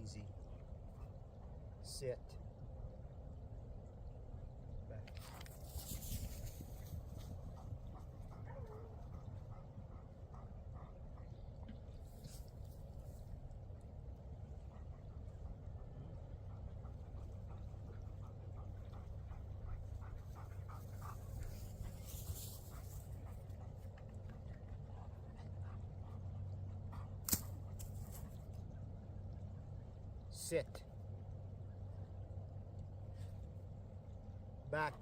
Easy. Sit. Back. Sit. Back.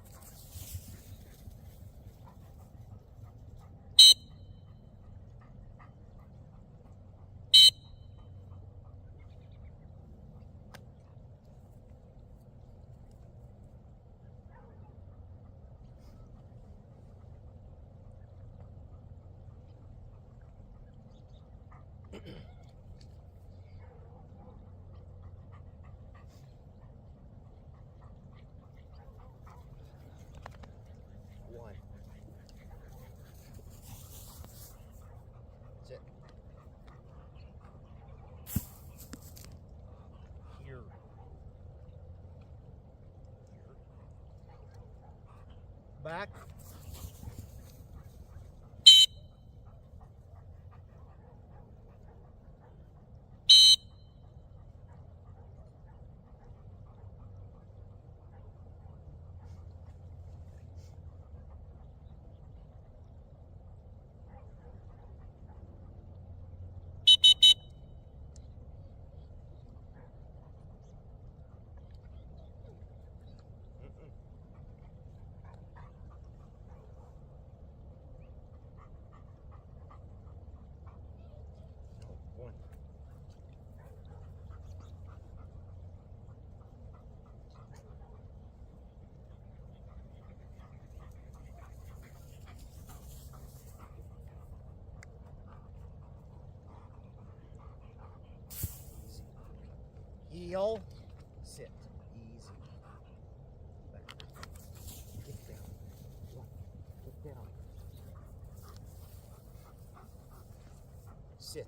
One. Sit. Here. Back. One. Easy. Heel. Sit. Easy. Back. Get down. One. Get down. Sit.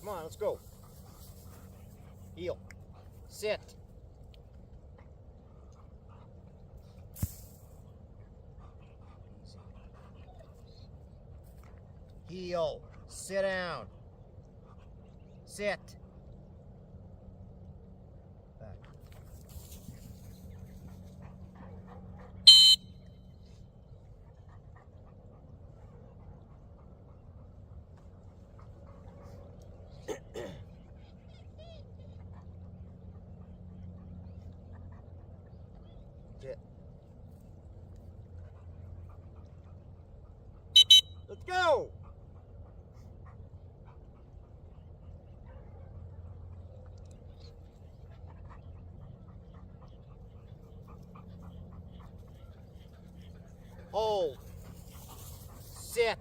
Come on, let's go. Heel. Sit. Heel. Sit down. Sit. Back. Sit. Let's go! Hold. Sit.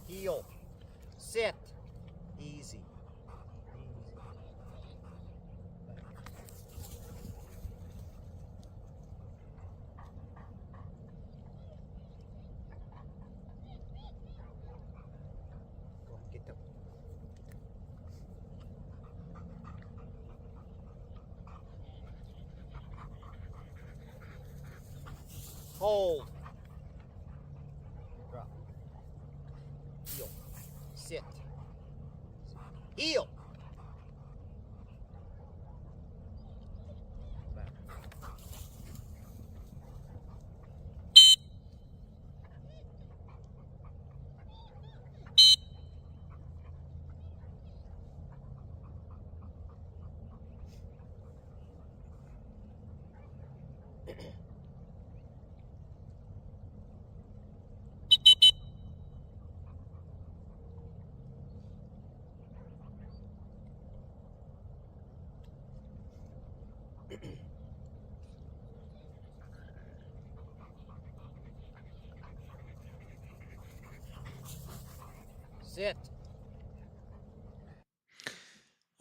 Heel. Sit. Easy. Go on, get them. Hold. Drop. Heel. Sit. Heel. Back. Sit.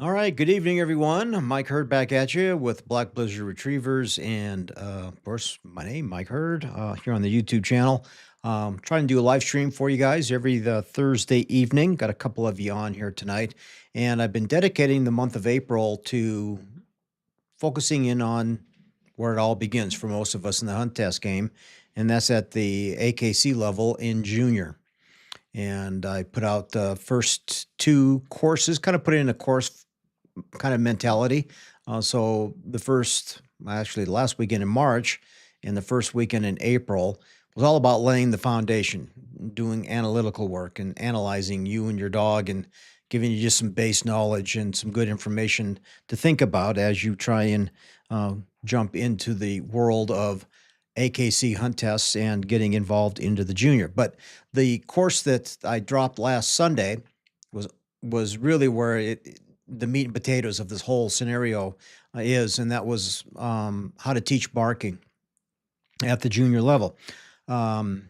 All right, good evening, everyone. Mike Hurd back at you with Black Blizzard Retrievers, and of course, my name, Mike Hurd, here on the YouTube channel. Trying to do a live stream for you guys every Thursday evening. Got a couple of you on here tonight, and I've been dedicating the month of April to focusing in on where it all begins for most of us in the hunt test game, and that's at the AKC level in junior. And I put out the first two courses, kind of put it in a course kind of mentality. So actually, the last weekend in March and the first weekend in April was all about laying the foundation, doing analytical work and analyzing you and your dog and giving you just some base knowledge and some good information to think about as you try and jump into the world of AKC hunt tests and getting involved into the junior. But the course that I dropped last Sunday was really where the meat and potatoes of this whole scenario is, and that was how to teach barking at the junior level. I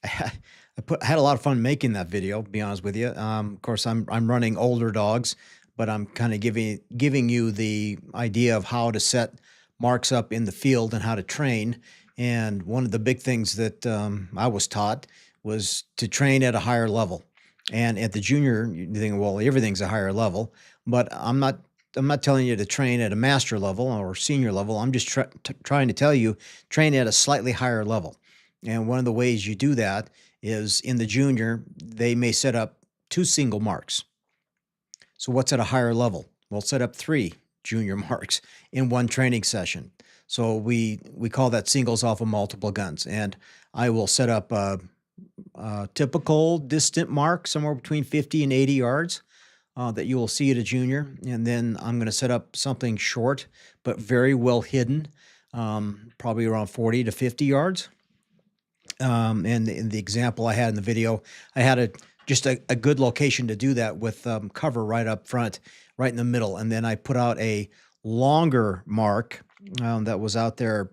had a lot of fun making that video, to be honest with you. Of course, I'm running older dogs, but I'm kind of giving you the idea of how to set marks up in the field and how to train. And one of the big things that I was taught was to train at a higher level. And at the junior, you think, well, everything's a higher level, but I'm not telling you to train at a master level or senior level. I'm just trying to tell you, train at a slightly higher level. And one of the ways you do that is in the junior, they may set up 2 single marks. So what's at a higher level? We'll set up 3 junior marks in one training session. So we call that singles off of multiple guns. And I will set up a typical distant mark somewhere between 50 and 80 yards that you will see at a junior. And then I'm going to set up something short, but very well hidden, probably around 40 to 50 yards. And in the example I had in the video, I had just a good location to do that with cover right up front, right in the middle. And then I put out a longer mark that was out there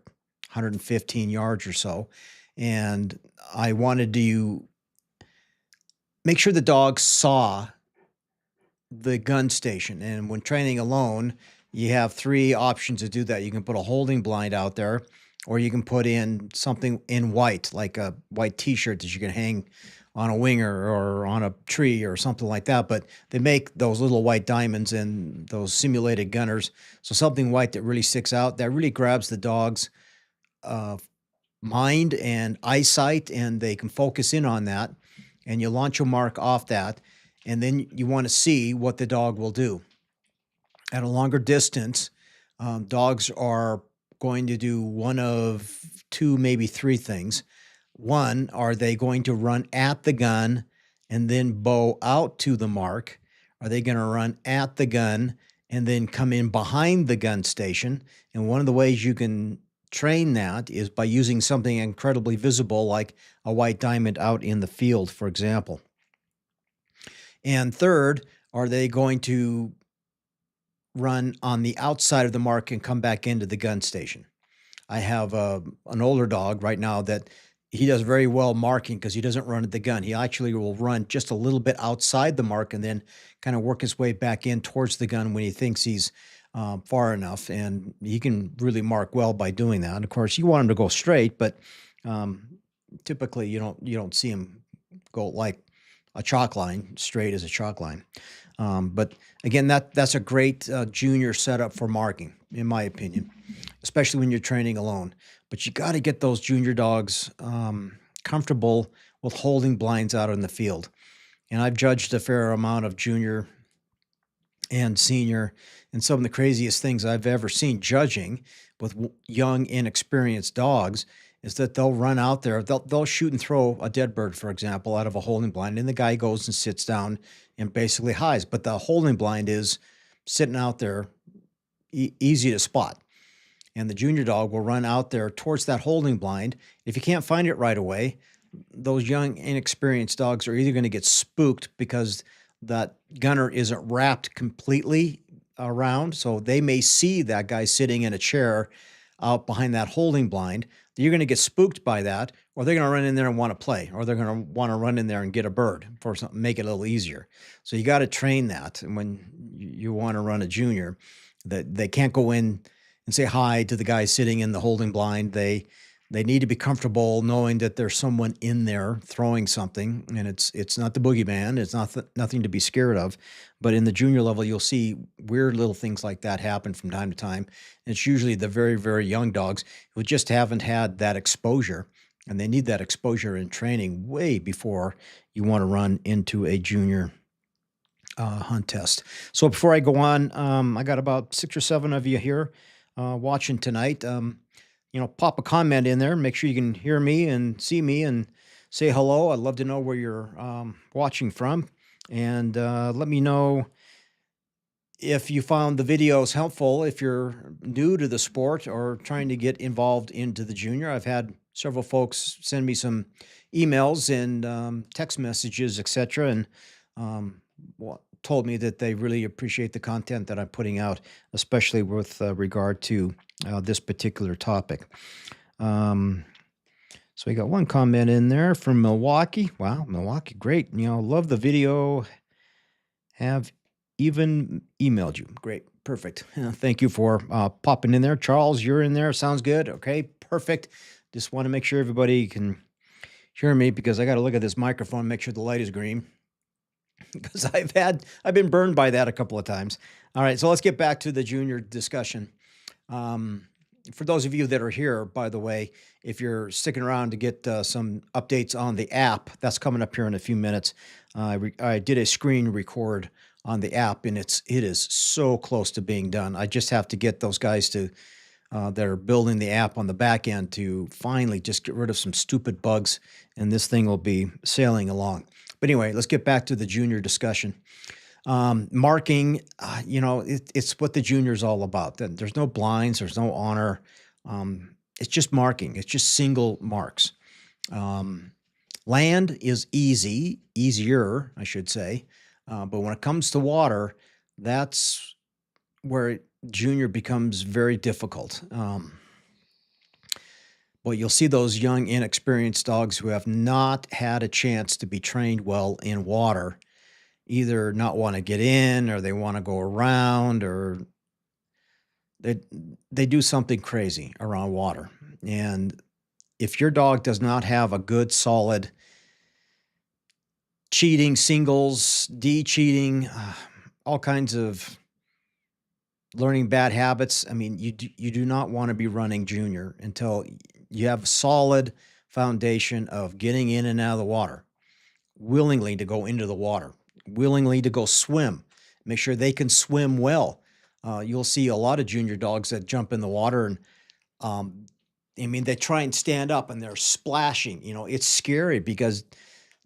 115 yards or so. And I wanted to make sure the dog saw the gun station. And when training alone, you have 3 options to do that. You can put a holding blind out there, or you can put in something in white, like a white t-shirt that you can hang on a winger or on a tree or something like that. But they make those little white diamonds and those simulated gunners. So something white that really sticks out, that really grabs the dog's mind and eyesight, and they can focus in on that. And you launch a mark off that, and then you want to see what the dog will do. At a longer distance, dogs are going to do one of 2, maybe 3 things. One, are they going to run at the gun and then bow out to the mark? Are they going to run at the gun and then come in behind the gun station? And one of the ways you can train that is by using something incredibly visible like a white diamond out in the field, for example. And third, are they going to run on the outside of the mark and come back into the gun station? I have an older dog right now that he does very well marking because he doesn't run at the gun. He actually will run just a little bit outside the mark and then kind of work his way back in towards the gun when he thinks he's far enough. And he can really mark well by doing that. And of course, you want him to go straight, but typically you don't see him go like a chalk line, straight as a chalk line. But again, that's a great junior setup for marking, in my opinion, especially when you're training alone. But you got to get those junior dogs comfortable with holding blinds out in the field. And I've judged a fair amount of junior and senior, and some of the craziest things I've ever seen judging with young, inexperienced dogs is that they'll run out there, they'll shoot and throw a dead bird, for example, out of a holding blind, and the guy goes and sits down and basically hides. But the holding blind is sitting out there, easy to spot. And the junior dog will run out there towards that holding blind. If you can't find it right away, those young, inexperienced dogs are either going to get spooked because that gunner isn't wrapped completely around. So they may see that guy sitting in a chair out behind that holding blind, you're going to get spooked by that, or they're going to run in there and want to play, or they're going to want to run in there and get a bird for something, make it a little easier. So you got to train that. And when you want to run a junior, that they can't go in and say hi to the guy sitting in the holding blind. They need to be comfortable knowing that there's someone in there throwing something, and it's not the boogeyman. It's not nothing to be scared of. But in the junior level, you'll see weird little things like that happen from time to time. And it's usually the very, very young dogs who just haven't had that exposure, and they need that exposure and training way before you want to run into a junior hunt test. So before I go on, I got about 6 or 7 of you here watching tonight. Pop a comment in there. Make sure you can hear me and see me and say hello. I'd love to know where you're watching from. And let me know if you found the videos helpful, if you're new to the sport or trying to get involved into the junior. I've had several folks send me some emails and text messages, etc., and told me that they really appreciate the content that I'm putting out, especially with regard to this particular topic. So we got one comment in there from Milwaukee. Wow, Milwaukee, great. Love the video. Have even emailed you. Great, perfect. Thank you for popping in there. Charles, you're in there. Sounds good. Okay, perfect. Just want to make sure everybody can hear me because I got to look at this microphone, make sure the light is green. Because I've been burned by that a couple of times. All right, so let's get back to the junior discussion. For those of you that are here, by the way, if you're sticking around to get some updates on the app, that's coming up here in a few minutes. I did a screen record on the app, and it is so close to being done. I just have to get those guys that are building the app on the back end to finally just get rid of some stupid bugs, and this thing will be sailing along. But anyway, let's get back to the junior discussion. Marking, it's what the junior is all about. There's no blinds, there's no honor. It's just marking. It's just single marks. Land is easier, I should say. But when it comes to water, that's where junior becomes very difficult. But you'll see those young, inexperienced dogs who have not had a chance to be trained well in water either not want to get in, or they want to go around, or they do something crazy around water. And if your dog does not have a good, solid cheating, singles, de-cheating, all kinds of learning bad habits, I mean, you do not want to be running junior until you have a solid foundation of getting in and out of the water, willingly to go into the water, willingly to go swim, make sure they can swim well. You'll see a lot of junior dogs that jump in the water and, they try and stand up and they're splashing. It's scary because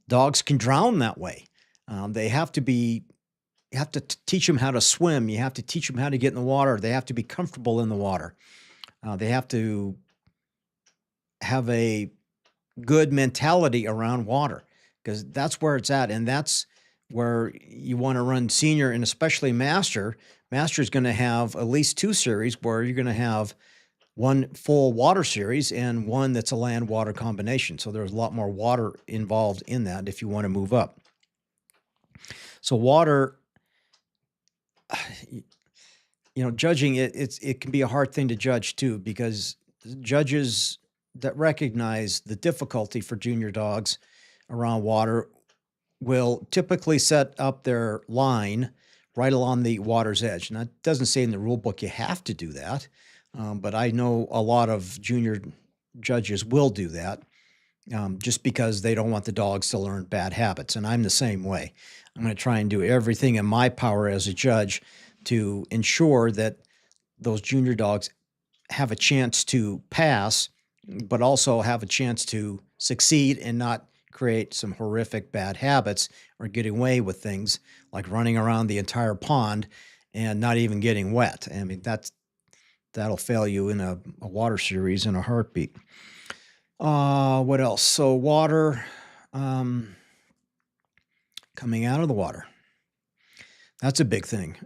dogs can drown that way. You have to teach them how to swim. You have to teach them how to get in the water. They have to be comfortable in the water. They have to have a good mentality around water because that's where it's at. And that's where you want to run senior and especially master. Master is going to have at least 2 series where you're going to have one full water series and one that's a land water combination. So there's a lot more water involved in that if you want to move up. So water, judging it can be a hard thing to judge too, because judges that recognize the difficulty for junior dogs around water will typically set up their line right along the water's edge. Now, it doesn't say in the rule book you have to do that, but I know a lot of junior judges will do that just because they don't want the dogs to learn bad habits, and I'm the same way. I'm going to try and do everything in my power as a judge to ensure that those junior dogs have a chance to pass, but also have a chance to succeed and not create some horrific bad habits or getting away with things like running around the entire pond and not even getting wet. I mean, that'll fail you in a water series in a heartbeat. What else? So water, coming out of the water. That's a big thing.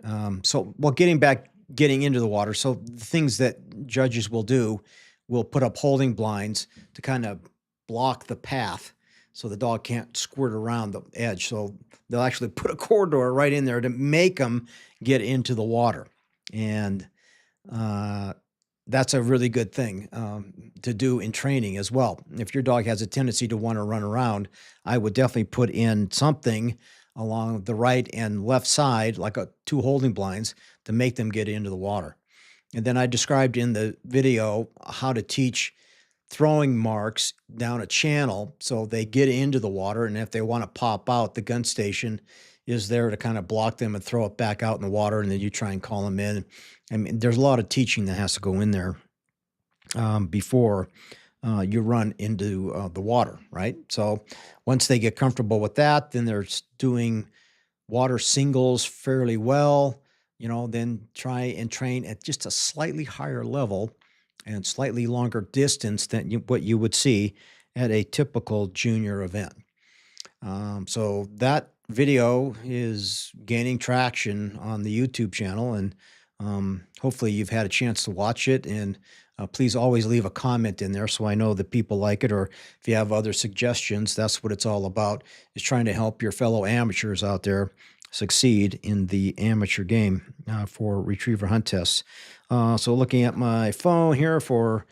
Getting back getting into the water. So the things that judges will do will put up holding blinds to kind of block the path so the dog can't squirt around the edge. So they'll actually put a corridor right in there to make them get into the water. And that's a really good thing to do in training as well. If your dog has a tendency to want to run around, I would definitely put in something along the right and left side, like two holding blinds, to make them get into the water. And then I described in the video how to teach throwing marks down a channel so they get into the water. And if they want to pop out, the gun station is there to kind of block them and throw it back out in the water. And then you try and call them in. I mean, there's a lot of teaching that has to go in there before you run into the water, right? So once they get comfortable with that, then they're doing water singles fairly well, then try and train at just a slightly higher level and slightly longer distance than what you would see at a typical junior event. So that video is gaining traction on the YouTube channel, and hopefully you've had a chance to watch it. And please always leave a comment in there so I know that people like it, or if you have other suggestions. That's what it's all about, is trying to help your fellow amateurs out there succeed in the amateur game for retriever hunt tests. So looking at my phone here for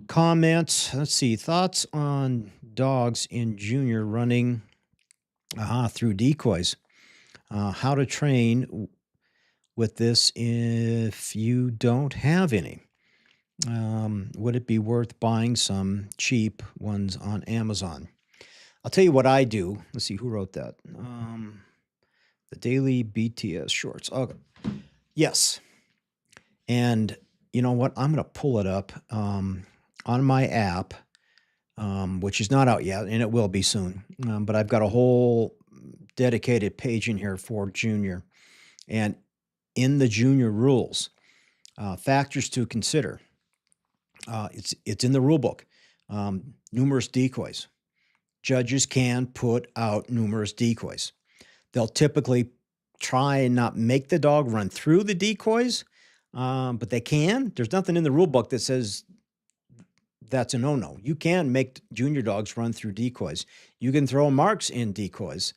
comments. Let's see. Thoughts on dogs in junior running through decoys. How to train with this if you don't have any. Would it be worth buying some cheap ones on Amazon? I'll tell you what I do. Let's see, who wrote that? The Daily BTS Shorts. Okay. Yes. And you know what? I'm going to pull it up on my app, which is not out yet, and it will be soon. But I've got a whole dedicated page in here for junior. And in the junior rules, factors to consider. It's in the rule book. Numerous decoys. Judges can put out numerous decoys. They'll typically try and not make the dog run through the decoys, but they can. There's nothing in the rule book that says that's a no-no. You can make junior dogs run through decoys. You can throw marks in decoys.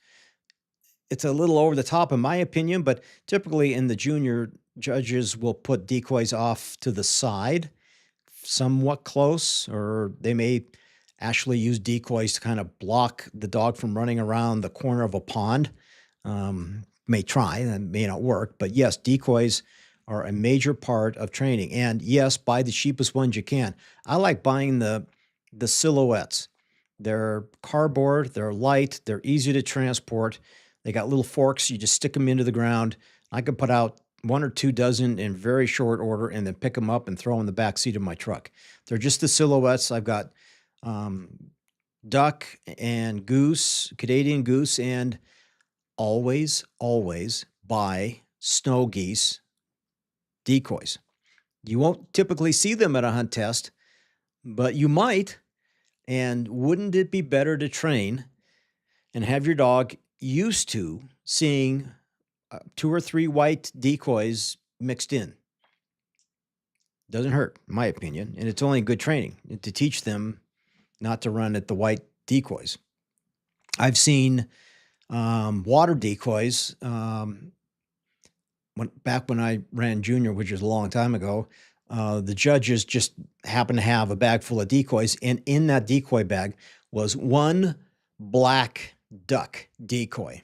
It's a little over the top, in my opinion, but typically in the junior, judges will put decoys off to the side, somewhat close, or they may actually use decoys to kind of block the dog from running around the corner of a pond. May try, that may not work, but yes, decoys are a major part of training. And yes, buy the cheapest ones you can. I like buying the silhouettes. They're cardboard, they're light, they're easy to transport. They got little forks. You just stick them into the ground. I could put out 1 or 2 dozen in very short order and then pick them up and throw in the back seat of my truck. They're just the silhouettes. I've got duck and goose, Canadian goose, and always buy snow geese decoys. You won't typically see them at a hunt test, but you might. And wouldn't it be better to train and have your dog used to seeing 2 or 3 white decoys mixed in? Doesn't hurt, in my opinion, and it's only good training to teach them not to run at the white decoys. I've seen water decoys back when I ran junior, which is a long time ago. The judges just happened to have a bag full of decoys, and in that decoy bag was 1 black duck decoy.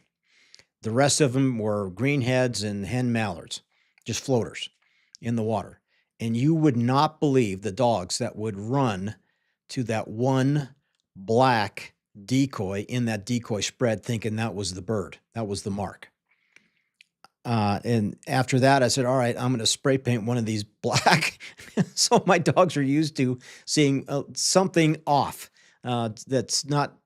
The rest of them were greenheads and hen mallards, just floaters in the water. And you would not believe the dogs that would run to that 1 black decoy in that decoy spread thinking that was the bird. That was the mark. And after that, I said, all right, I'm going to spray paint one of these black. So my dogs are used to seeing something off that's not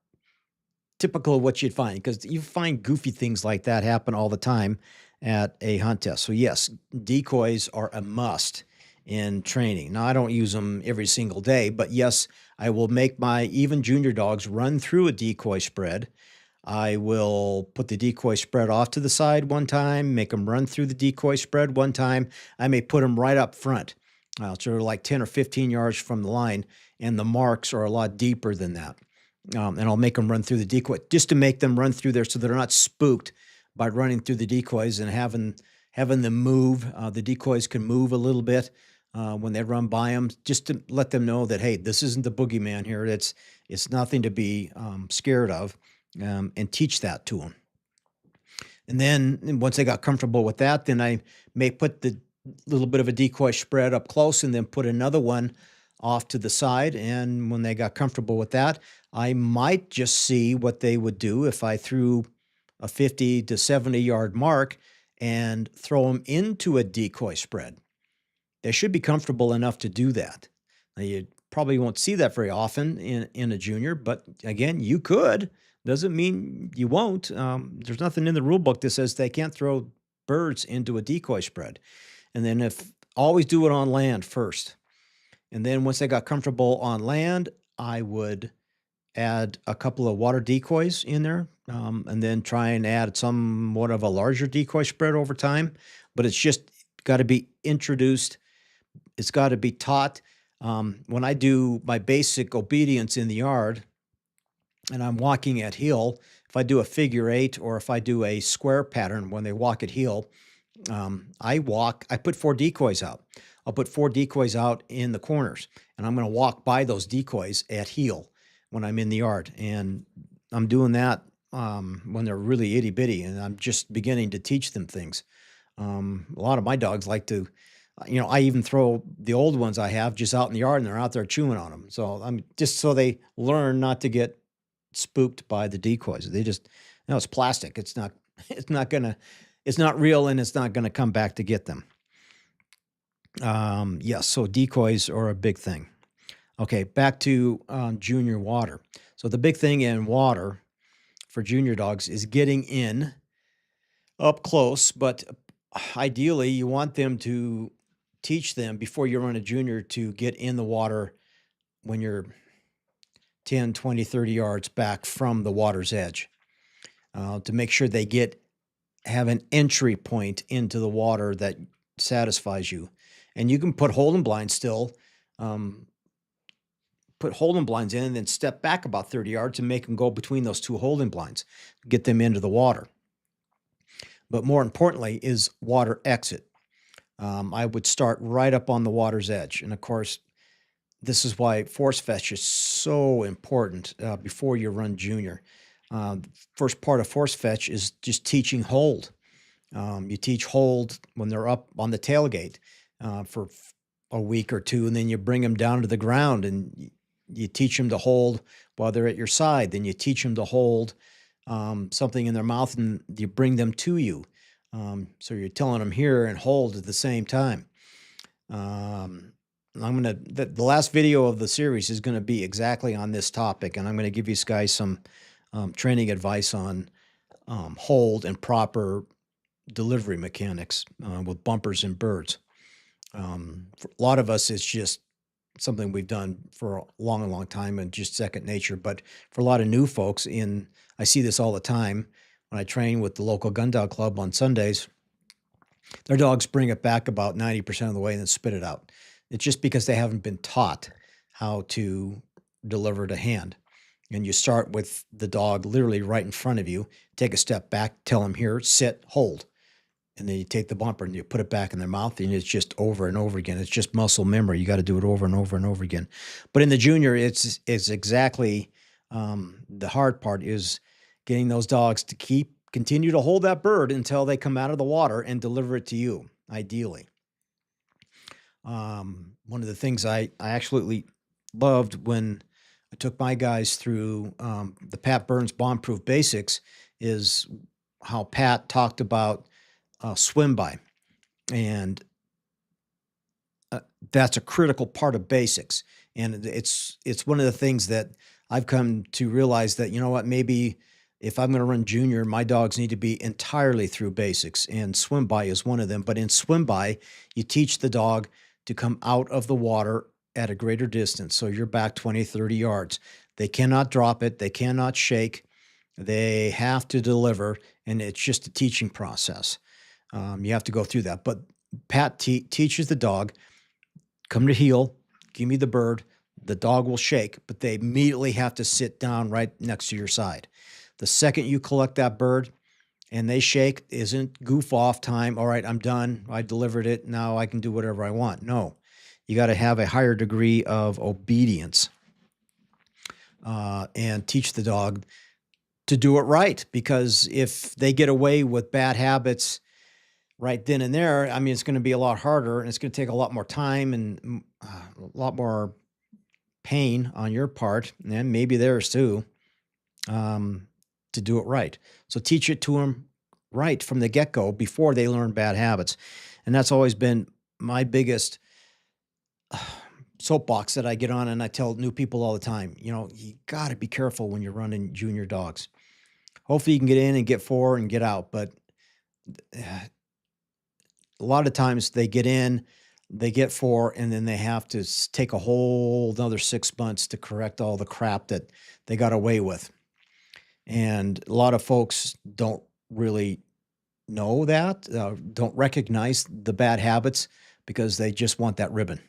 typical of what you'd find, because you find goofy things like that happen all the time at a hunt test. So yes, decoys are a must in training. Now, I don't use them every single day, but yes, I will make my even junior dogs run through a decoy spread. I will put the decoy spread off to the side one time, make them run through the decoy spread one time. I may put them right up front, so they're like 10 or 15 yards from the line, and the marks are a lot deeper than that. And I'll make them run through the decoy just to make them run through there so they're not spooked by running through the decoys and having them move. The decoys can move a little bit when they run by them, just to let them know that, hey, this isn't the boogeyman here. It's nothing to be scared of, and teach that to them. And then once they got comfortable with that, then I may put the little bit of a decoy spread up close and then put another one off to the side. And when they got comfortable with that, I might just see what they would do if I threw a 50 to 70 yard mark and throw them into a decoy spread. They should be comfortable enough to do that. Now, you probably won't see that very often in a junior, but again, you could. Doesn't mean you won't. There's nothing in the rule book that says they can't throw birds into a decoy spread. And then always do it on land first. And then once they got comfortable on land, I would add a couple of water decoys in there, and then try and add somewhat of a larger decoy spread over time. But it's just got to be introduced. It's got to be taught. When I do my basic obedience in the yard and I'm walking at heel, if I do a figure 8 or if I do a square pattern when they walk at heel, I put 4 decoys out. I'll put 4 decoys out in the corners, and I'm going to walk by those decoys at heel when I'm in the yard. And I'm doing that when they're really itty bitty, and I'm just beginning to teach them things. A lot of my dogs like to, I even throw the old ones I have just out in the yard, and they're out there chewing on them. So I'm just so they learn not to get spooked by the decoys. They just, it's plastic. It's not real, and it's not going to come back to get them. Yes, so decoys are a big thing. Okay, back to junior water. So the big thing in water for junior dogs is getting in up close, but ideally you want them to teach them before you run a junior to get in the water when you're 10, 20, 30 yards back from the water's edge, to make sure they have an entry point into the water that satisfies you. And you can put holding blinds still, put holding blinds in and then step back about 30 yards and make them go between those 2 holding blinds, get them into the water. But more importantly is water exit. I would start right up on the water's edge. And of course, this is why force fetch is so important before you run junior. First part of force fetch is just teaching hold. You teach hold when they're up on the tailgate for a week or 2, and then you bring them down to the ground and you teach them to hold while they're at your side. Then you teach them to hold something in their mouth, and you bring them to you. So you're telling them here and hold at the same time. The last video of the series is going to be exactly on this topic, and I'm going to give you guys some training advice on hold and proper delivery mechanics with bumpers and birds. For a lot of us, it's just something we've done for a long time and just second nature. But for a lot of new folks, I see this all the time when I train with the local gun dog club on Sundays. Their dogs bring it back about 90% of the way and then spit it out. It's just because they haven't been taught how to deliver to hand. And you start with the dog literally right in front of you, take a step back, tell them here, sit, hold. And then you take the bumper and you put it back in their mouth, and it's just over and over again. It's just muscle memory. You got to do it over and over and over again. But in the junior, it's exactly the hard part is getting those dogs to continue to hold that bird until they come out of the water and deliver it to you, ideally. One of the things I absolutely loved when I took my guys through the Pat Burns Bomb-Proof Basics is how Pat talked about swim by. And that's a critical part of basics. And it's one of the things that I've come to realize that, maybe if I'm going to run junior, my dogs need to be entirely through basics, and swim by is one of them. But in swim by, you teach the dog to come out of the water at a greater distance. So you're back 20, 30 yards. They cannot drop it. They cannot shake. They have to deliver, and it's just a teaching process. You have to go through that. But Pat teaches the dog, come to heel, give me the bird. The dog will shake, but they immediately have to sit down right next to your side. The second you collect that bird and they shake, isn't goof off time. All right, I'm done. I delivered it. Now I can do whatever I want. No, you got to have a higher degree of obedience and teach the dog to do it right. Because if they get away with bad habits right then and there, I mean, it's going to be a lot harder and it's going to take a lot more time and a lot more pain on your part and maybe theirs too, to do it right. So teach it to them right from the get-go before they learn bad habits. And that's always been my biggest soapbox that I get on, and I tell new people all the time, you got to be careful when you're running junior dogs. Hopefully you can get in and get 4 and get out, but a lot of times they get in, they get 4, and then they have to take a whole another 6 months to correct all the crap that they got away with. And a lot of folks don't really know that, don't recognize the bad habits because they just want that ribbon.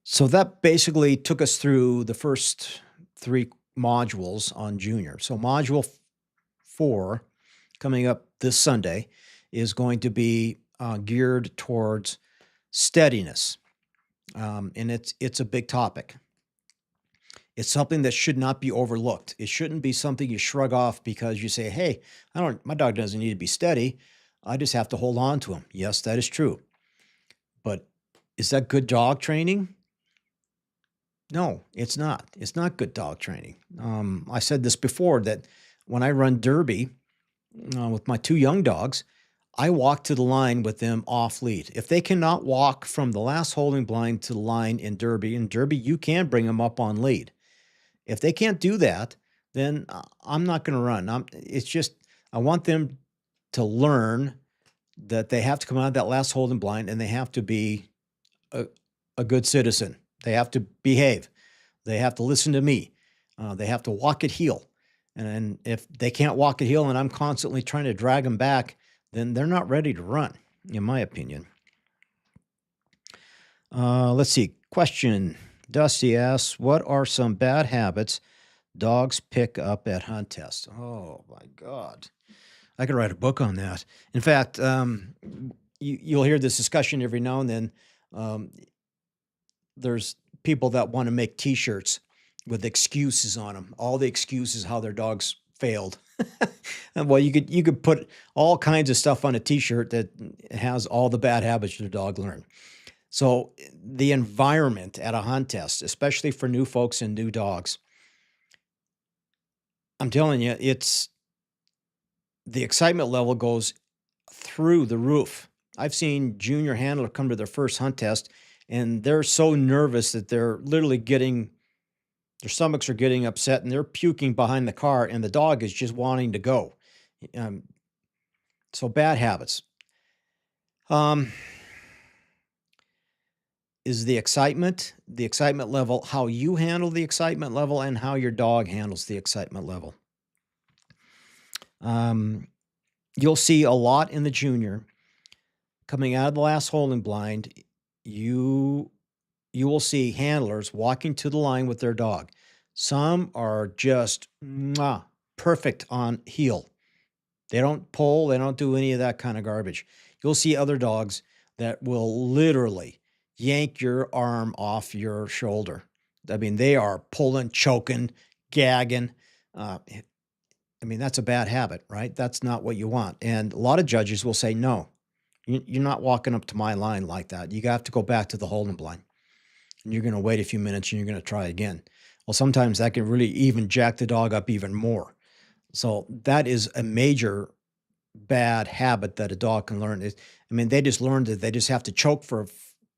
So that basically took us through the first 3 modules on junior. So module 4 coming up this Sunday is going to be geared towards steadiness. And it's a big topic. It's something that should not be overlooked. It shouldn't be something you shrug off because you say, hey, my dog doesn't need to be steady. I just have to hold on to him. Yes, that is true. But is that good dog training? No, it's not. It's not good dog training. I said this before that when I run Derby with my 2 young dogs, I walk to the line with them off lead. If they cannot walk from the last holding blind to the line in Derby, you can bring them up on lead. If they can't do that, then I'm not going to run. It's just, I want them to learn that they have to come out of that last holding blind and they have to be a good citizen. They have to behave. They have to listen to me. They have to walk at heel. And if they can't walk at heel and I'm constantly trying to drag them back, then they're not ready to run, in my opinion. Let's see. Question. Dusty asks, what are some bad habits dogs pick up at hunt tests? Oh, my God. I could write a book on that. In fact, you'll hear this discussion every now and then. There's people that want to make T-shirts with excuses on them, all the excuses how their dogs failed. Well, you could put all kinds of stuff on a T-shirt that has all the bad habits your dog learned. So the environment at a hunt test, especially for new folks and new dogs, I'm telling you, the excitement level goes through the roof. I've seen junior handler come to their first hunt test, and they're so nervous that they're literally their stomachs are getting upset, and they're puking behind the car, and the dog is just wanting to go. So bad habits. Is the excitement level, how you handle the excitement level and how your dog handles the excitement level. You'll see a lot in the junior coming out of the last holding blind. You will see handlers walking to the line with their dog. Some are just perfect on heel. They don't pull. They don't do any of that kind of garbage. You'll see other dogs that will literally yank your arm off your shoulder. I mean, they are pulling, choking, gagging. That's a bad habit, right? That's not what you want. And a lot of judges will say, no, you're not walking up to my line like that. You have to go back to the holding blind. And you're going to wait a few minutes and you're going to try again. Well, sometimes that can really even jack the dog up even more. So that is a major bad habit that a dog can learn. They just learned that they just have to choke for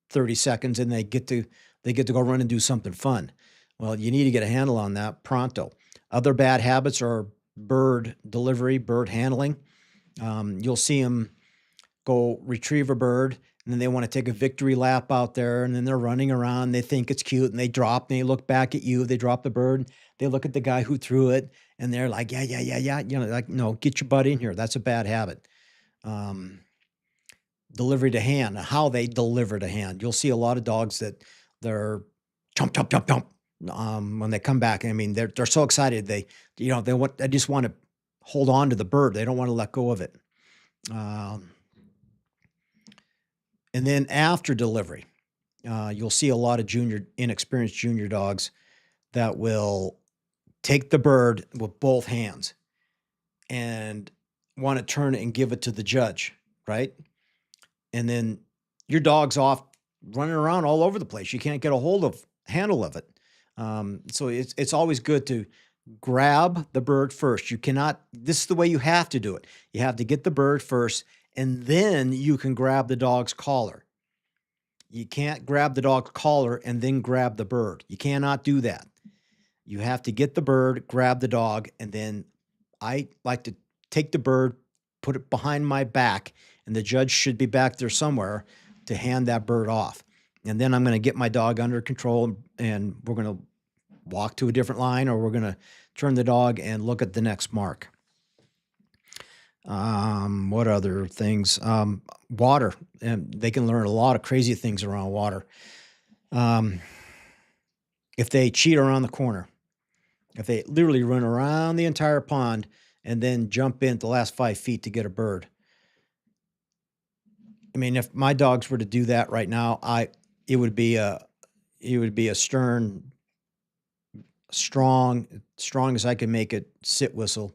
30 seconds and they get to go run and do something fun. Well, you need to get a handle on that pronto. Other bad habits are bird delivery, bird handling. You'll see them go retrieve a bird and then they want to take a victory lap out there, and then they're running around. They think it's cute, and they drop, and they look back at you. They drop the bird. They look at the guy who threw it, and they're like, yeah, yeah, yeah, yeah. You know, like, no, get your butt in here. That's a bad habit. Um, Delivery to hand, how they deliver to hand. You'll see a lot of dogs that they're chomp, chomp, chomp, chomp. When they come back, I mean, they're so excited. They just want to hold on to the bird. They don't want to let go of it. Um, and then after delivery, you'll see a lot of inexperienced junior dogs that will take the bird with both hands and want to turn it and give it to the judge, right? And then your dog's off running around all over the place. You can't get a handle of it. So it's always good to grab the bird first. You cannot. This is the way you have to do it. You have to get the bird first, and then you can grab the dog's collar. You can't grab the dog's collar and then grab the bird. You cannot do that. You have to get the bird, grab the dog, and then I like to take the bird, put it behind my back, and the judge should be back there somewhere to hand that bird off. And then I'm going to get my dog under control, and we're going to walk to a different line, or we're going to turn the dog and look at the next mark. What other things? Water, and they can learn a lot of crazy things around water. If they cheat around the corner, if they literally run around the entire pond and then jump in the last 5 feet to get a bird. I mean, if my dogs were to do that right now, it would be a stern, strong as I can make it sit whistle.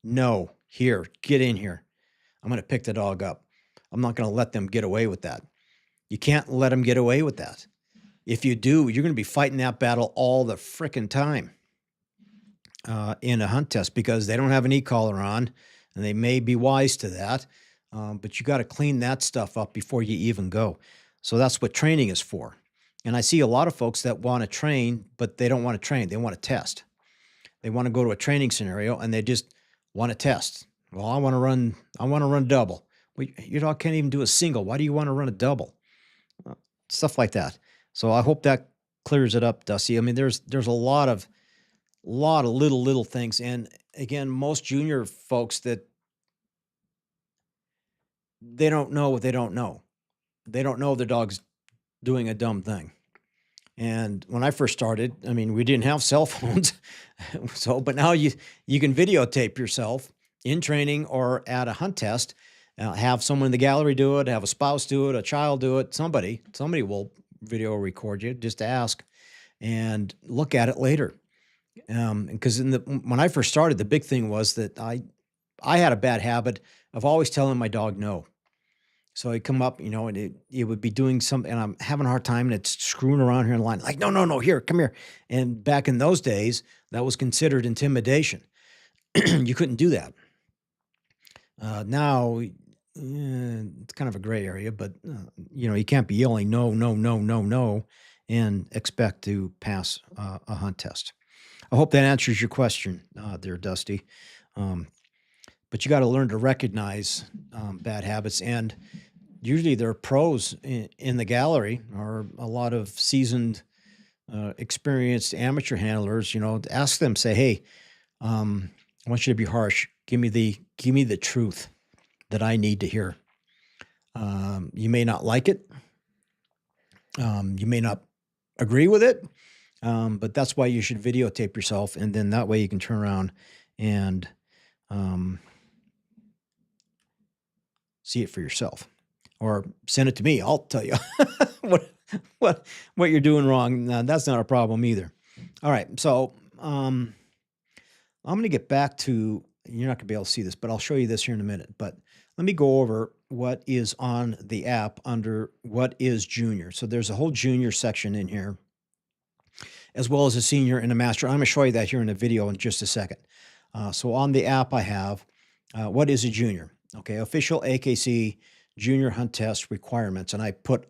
No, here, get in here. I'm going to pick the dog up. I'm not going to let them get away with that. You can't let them get away with that. If you do, you're going to be fighting that battle all the frickin' time in a hunt test, because they don't have an e-collar on, and they may be wise to that. But you got to clean that stuff up before you even go. So that's what training is for. And I see a lot of folks that want to train, but they don't want to train. They want to test. They want to go to a training scenario and they just want to test. Well, I want to run double. Well, your dog can't even do a single. Why do you want to run a double? Stuff like that. So I hope that clears it up, Dusty. I mean, there's a lot of little things. And again, most junior folks that they don't know what they don't know. They don't know their dog's doing a dumb thing. And when I first started, I mean, we didn't have cell phones. But now you can videotape yourself in training or at a hunt test, have someone in the gallery do it, have a spouse do it, a child do it. Somebody will video record you, just ask and look at it later. Because when I first started, the big thing was that I had a bad habit of always telling my dog no. So I'd come up, and it would be doing something, and I'm having a hard time, and it's screwing around here in the line. Like, no, here, come here. And back in those days, that was considered intimidation. You couldn't do that. Now, it's kind of a gray area, but, you can't be yelling no, and expect to pass a hunt test. I hope that answers your question there, Dusty. But you got to learn to recognize bad habits. And usually there are pros in the gallery, or a lot of seasoned, experienced amateur handlers, ask them, say, hey, I want you to be harsh. Give me the truth that I need to hear. You may not like it. You may not agree with it. But that's why you should videotape yourself. And then that way you can turn around and see it for yourself, or send it to me. I'll tell you what you're doing wrong. That's not a problem either. All right. So, I'm going to get back to, you're not gonna be able to see this, but I'll show you this here in a minute, but let me go over what is on the app under what is junior. So there's a whole junior section in here, as well as a senior and a master. I'm going to show you that here in a video in just a second. So on the app, I have what is a junior? Okay, official AKC junior hunt test requirements. And I put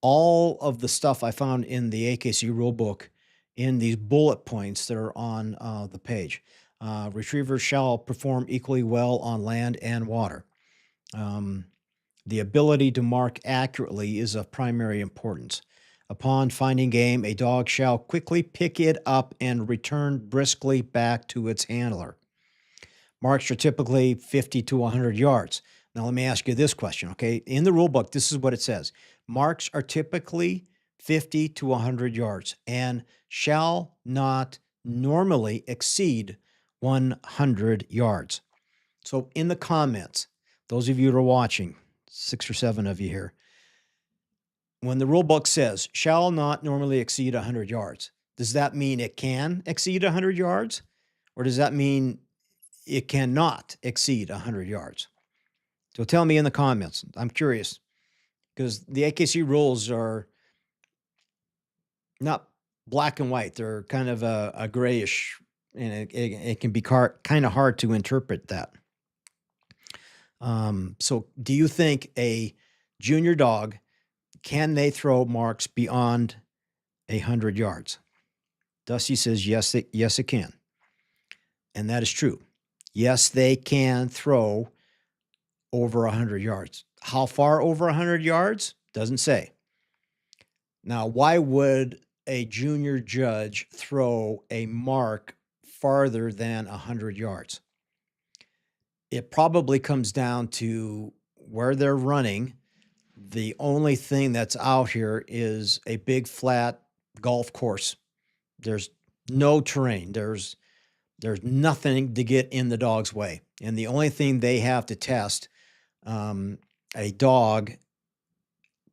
all of the stuff I found in the AKC rulebook in these bullet points that are on the page. Retrievers shall perform equally well on land and water. The ability to mark accurately is of primary importance. Upon finding game, a dog shall quickly pick it up and return briskly back to its handler. Marks are typically 50 to 100 yards. Now, let me ask you this question, okay? In the rule book, this is what it says. Marks are typically 50 to 100 yards and shall not normally exceed 100 yards. So in the comments, those of you that are watching, 6 or 7 of you here, when the rule book says shall not normally exceed 100 yards, does that mean it can exceed 100 yards? Or does that mean it cannot exceed 100 yards? So tell me in the comments. I'm curious because the AKC rules are not black and white. They're kind of a grayish, and it can be kind of hard to interpret that. So do you think a junior dog, can they throw marks beyond 100 yards? Dusty says, yes, it can. And that is true. Yes, they can throw over 100 yards. How far over 100 yards? Doesn't say. Now, why would a junior judge throw a mark farther than 100 yards? It probably comes down to where they're running. The only thing that's out here is a big flat golf course. There's no terrain. There's nothing to get in the dog's way. And the only thing they have to test a dog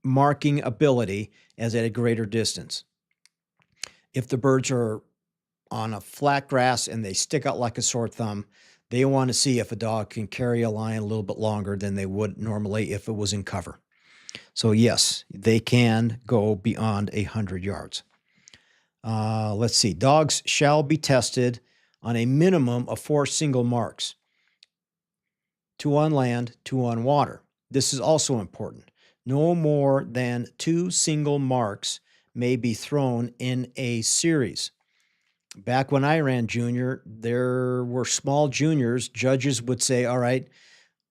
marking ability is at a greater distance. If the birds are on a flat grass and they stick out like a sore thumb, they want to see if a dog can carry a line a little bit longer than they would normally if it was in cover. So yes, they can go beyond 100 yards. Let's see. Dogs shall be tested on a minimum of 4 single marks. 2 on land, 2 on water. This is also important. No more than 2 single marks may be thrown in a series. Back when I ran junior, there were small juniors. Judges would say, all right,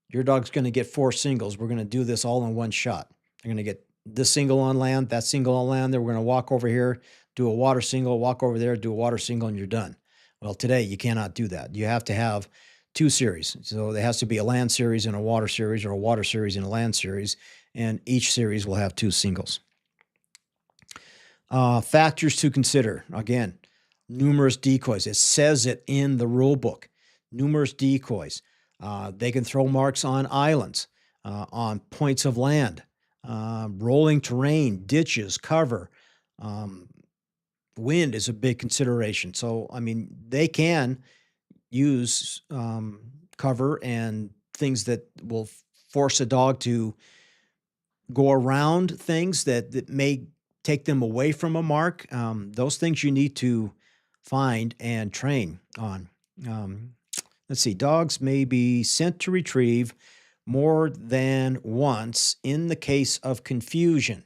your dog's going to get 4 singles. We're going to do this all in one shot. They're going to get this single on land, that single on land. Then we're going to walk over here, do a water single, walk over there, do a water single, and you're done. Well, today you cannot do that. You have to have 2 series. So there has to be a land series and a water series, or a water series and a land series, and each series will have 2 singles. Factors to consider. Again, numerous decoys. It says it in the rule book. Numerous decoys. They can throw marks on islands, on points of land, rolling terrain, ditches, cover. Wind is a big consideration. So, I mean, they can use cover and things that will force a dog to go around things that may take them away from a mark. Those things you need to find and train on. Let's see. Dogs may be sent to retrieve more than once in the case of confusion.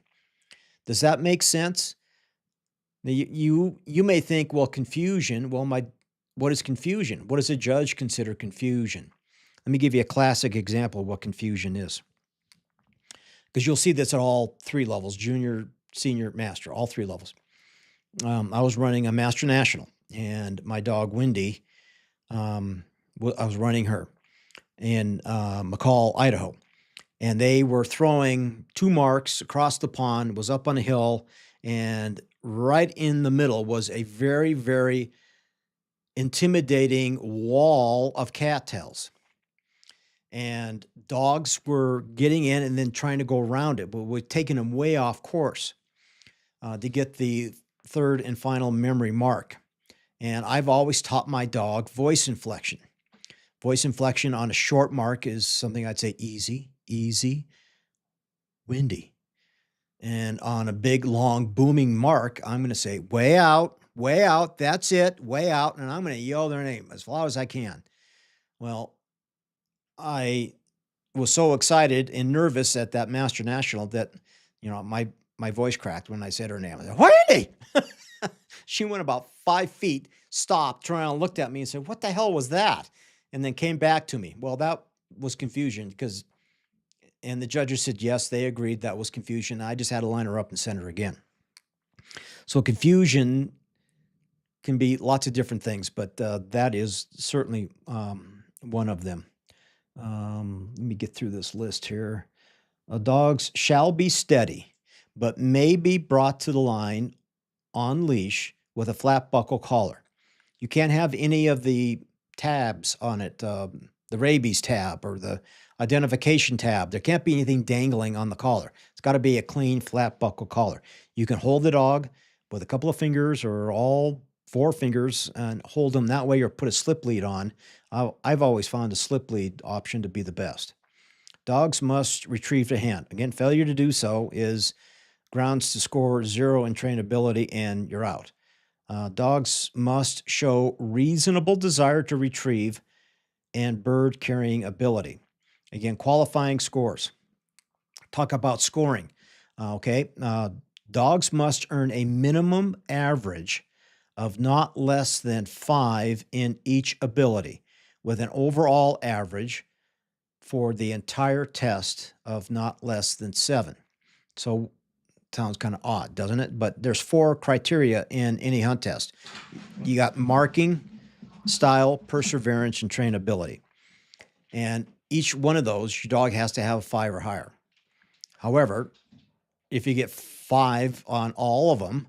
Does that make sense? Now, you may think, well, confusion. Well, what is confusion? What does a judge consider confusion? Let me give you a classic example of what confusion is, because you'll see this at all 3 levels: junior, senior, master, all 3 levels. I was running a Master National, and my dog Wendy, I was running her in McCall, Idaho, and they were throwing 2 marks across the pond. Was up on a hill, and right in the middle was a very, very intimidating wall of cattails. And dogs were getting in and then trying to go around it, but we're taking them way off course to get the 3rd and final memory mark. And I've always taught my dog voice inflection. Voice inflection on a short mark is something I'd say easy, easy, windy. And on a big, long, booming mark, I'm going to say way out, that's it, way out, and I'm going to yell their name as loud as I can. Well, I was so excited and nervous at that Master National that, my voice cracked when I said her name. I said, Wendy! She went about 5 feet, stopped, turned around, looked at me and said, what the hell was that? And then came back to me. Well, that was confusion, because And the judges said yes, they agreed that was confusion. I just had to line her up and send her again. So confusion can be lots of different things, but that is certainly one of them. Let me get through this list here. Dogs shall be steady, but may be brought to the line on leash with a flat buckle collar. You can't have any of the tabs on it, the rabies tab or the identification tab. There can't be anything dangling on the collar. It's got to be a clean, flat buckle collar. You can hold the dog with a couple of fingers or all 4 fingers and hold them that way, or put a slip lead on. I've always found a slip lead option to be the best. Dogs must retrieve the hand. Again, failure to do so is grounds to score 0 in trainability, and you're out. Dogs must show reasonable desire to retrieve and bird carrying ability. Again, qualifying scores. Talk about scoring. Okay. Dogs must earn a minimum average of not less than 5 in each ability, with an overall average for the entire test of not less than 7. So sounds kind of odd, doesn't it? But there's 4 criteria in any hunt test. You got marking, style, perseverance, and trainability. And each one of those, your dog has to have a 5 or higher. However, if you get 5 on all of them,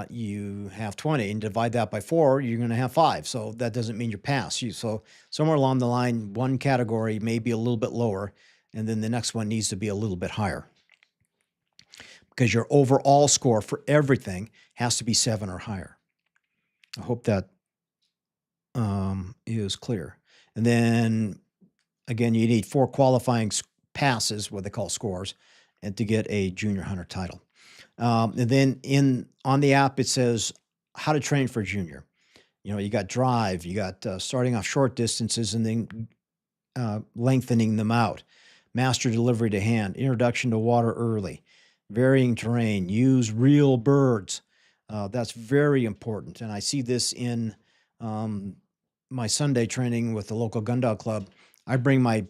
you have 20, and divide that by 4, you're going to have 5. So that doesn't mean you pass. So somewhere along the line, one category may be a little bit lower, and then the next one needs to be a little bit higher, because your overall score for everything has to be 7 or higher. I hope that is clear. And then, again, you need 4 qualifying passes, what they call scores, and to get a junior hunter title. And then on the app, it says how to train for junior. You know, you got drive, you got starting off short distances and then lengthening them out, master delivery to hand, introduction to water early, varying terrain, use real birds. That's very important. And I see this in my Sunday training with the local gun dog club. I bring my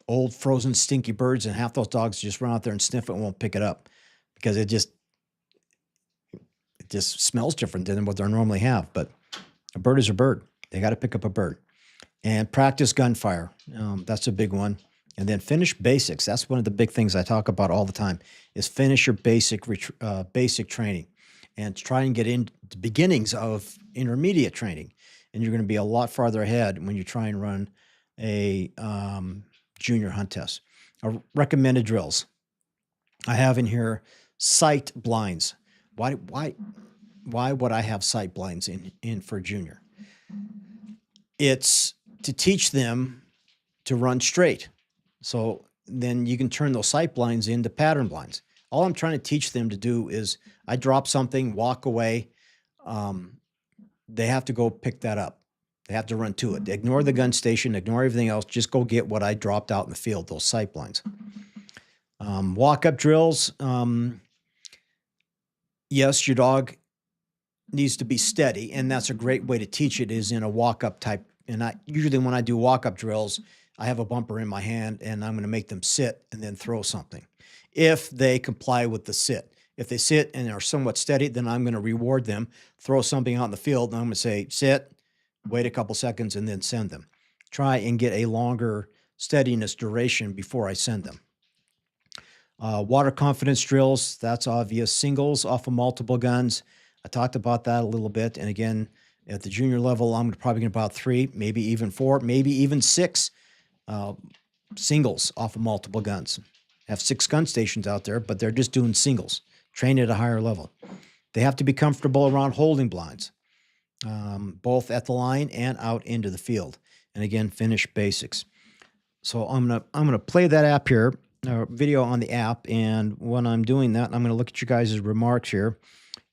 old frozen stinky birds, and half those dogs just run out there and sniff it and won't pick it up, because it just smells different than what they normally have. But a bird is a bird. They got to pick up a bird. And practice gunfire. That's a big one. And then finish basics. That's one of the big things I talk about all the time, is finish your basic training, and try and get into the beginnings of intermediate training. And you're going to be a lot farther ahead when you try and run a junior hunt test. Recommended drills. I have in here sight blinds. Why would I have sight blinds in for junior? It's to teach them to run straight. So then you can turn those sight blinds into pattern blinds. All I'm trying to teach them to do is, I drop something, walk away. They have to go pick that up. They have to run to it. Ignore the gun station, ignore everything else. Just go get what I dropped out in the field, those sight blinds. Walk-up drills. Yes, your dog needs to be steady, and that's a great way to teach it, is in a walk-up type. And usually when I do walk-up drills, I have a bumper in my hand, and I'm going to make them sit and then throw something, if they comply with the sit. If they sit and are somewhat steady, then I'm going to reward them, throw something out in the field, and I'm going to say, sit, wait a couple seconds, and then send them. Try and get a longer steadiness duration before I send them. Water confidence drills, that's obvious. Singles off of multiple guns. I talked about that a little bit. And again, at the junior level, I'm probably going to about 3, maybe even 4, maybe even 6 singles off of multiple guns. I have 6 gun stations out there, but they're just doing singles, trained at a higher level. They have to be comfortable around holding blinds, both at the line and out into the field. And again, finish basics. So I'm gonna play that app here, video on the app, and when I'm doing that, I'm gonna look at you guys' remarks here,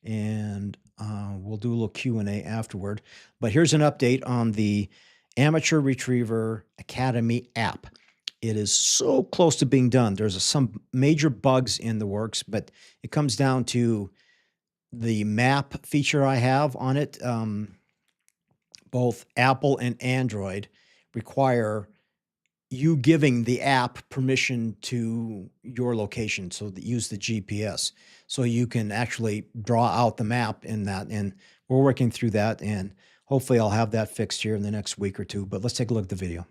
and we'll do a little Q&A afterward. But here's an update on the Amateur Retriever Academy app. It is so close to being done. There's some major bugs in the works, but it comes down to the map feature I have on it. Both Apple and Android require you giving the app permission to your location, so that use the GPS, so you can actually draw out the map in that. And we're working through that, and hopefully I'll have that fixed here in the next week or two. But let's take a look at the video.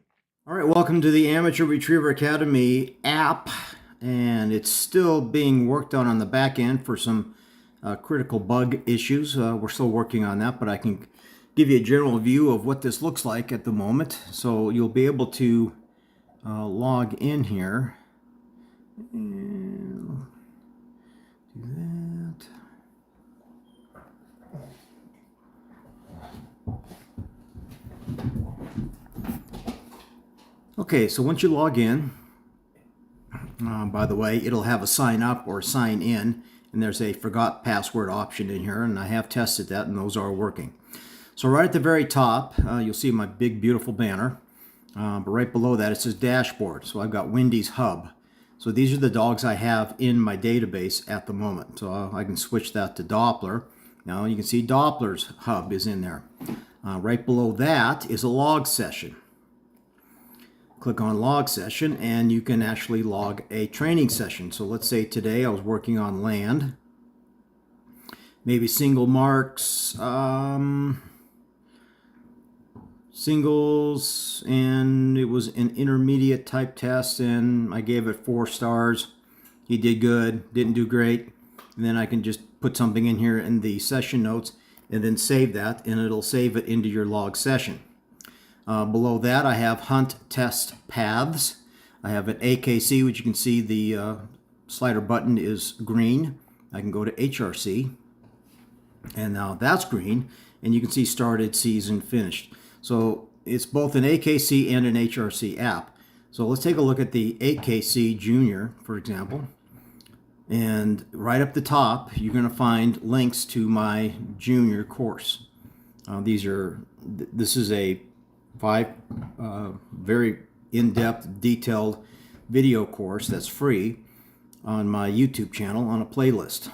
All right, welcome to the Amateur Retriever Academy app, and it's still being worked on the back end for some critical bug issues. We're still working on that, but I can give you a general view of what this looks like at the moment. So you'll be able to log in here and do that. Okay, so once you log in, by the way, it'll have a sign up or sign in, and there's a forgot password option in here, and I have tested that, and those are working. So right at the very top, you'll see my big, beautiful banner. But right below that, it says dashboard. So I've got Wendy's Hub. So these are the dogs I have in my database at the moment. So I can switch that to Doppler. Now you can see Doppler's hub is in there. Right below that is a log session. Click on log session and you can actually log a training session. So let's say today I was working on land. Maybe single marks, singles, and it was an intermediate type test, and I gave it 4 stars. He did good, didn't do great. And then I can just put something in here in the session notes and then save that, and it'll save it into your log session. Below that, I have hunt test paths. I have an AKC, which you can see the slider button is green. I can go to HRC, and now that's green, and you can see started, season, finished. So it's both an AKC and an HRC app. So let's take a look at the AKC Junior, for example. And right up the top, you're going to find links to my Junior course. This is a 5 very in-depth, detailed video course that's free on my YouTube channel on a playlist.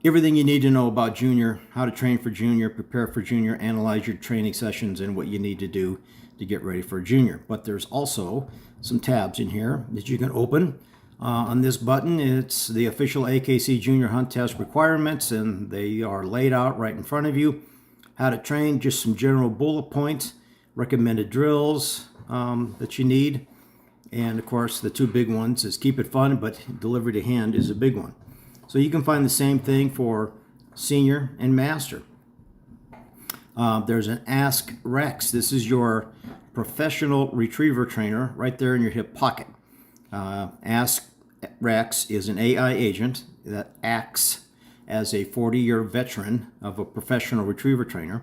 Everything you need to know about Junior, how to train for Junior, prepare for Junior, analyze your training sessions, and what you need to do to get ready for Junior. But there's also some tabs in here that you can open. On this button, it's the official AKC Junior Hunt Test requirements, and they are laid out right in front of you. How to train, just some general bullet points, recommended drills that you need. And of course, the 2 big ones is keep it fun, but delivery to hand is a big one. So you can find the same thing for senior and master. There's an Ask Rex. This is your professional retriever trainer right there in your hip pocket. Ask Rex is an AI agent that acts as a 40-year veteran of a professional retriever trainer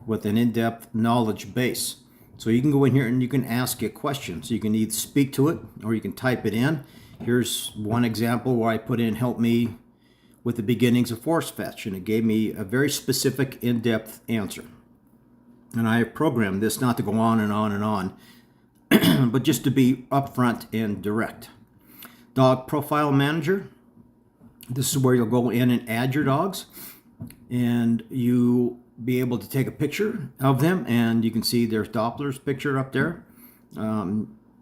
with an in-depth knowledge base. So you can go in here and you can ask it questions. You can either speak to it or you can type it in. Here's one example where I put in help me with the beginnings of force fetch, and it gave me a very specific in-depth answer. And I have programmed this not to go on and on and on, but just to be upfront and direct. Dog Profile Manager. This is where you'll go in and add your dogs, and you'll be able to take a picture of them, and you can see there's Doppler's picture up there.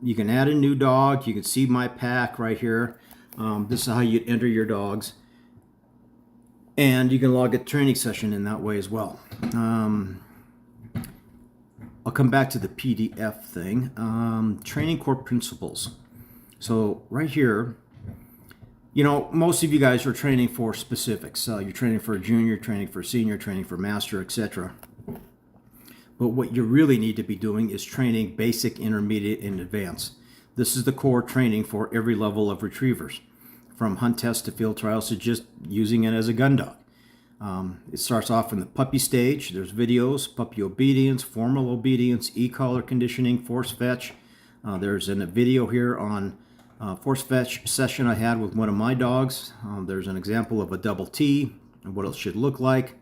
You can add a new dog. You can see my pack right here. This is how you enter your dogs. And you can log a training session in that way as well. I'll come back to the PDF thing. Training core principles. So right here, you know, most of you guys are training for specifics. You're training for a junior, training for senior, training for master, etc. But what you really need to be doing is training basic, intermediate, and advanced. This is the core training for every level of retrievers, from hunt tests to field trials to just using it as a gun dog. It starts off in the puppy stage. There's videos, puppy obedience, formal obedience, e-collar conditioning, force fetch. There's a video here on force fetch session I had with one of my dogs. There's an example of a double T and what it should look like.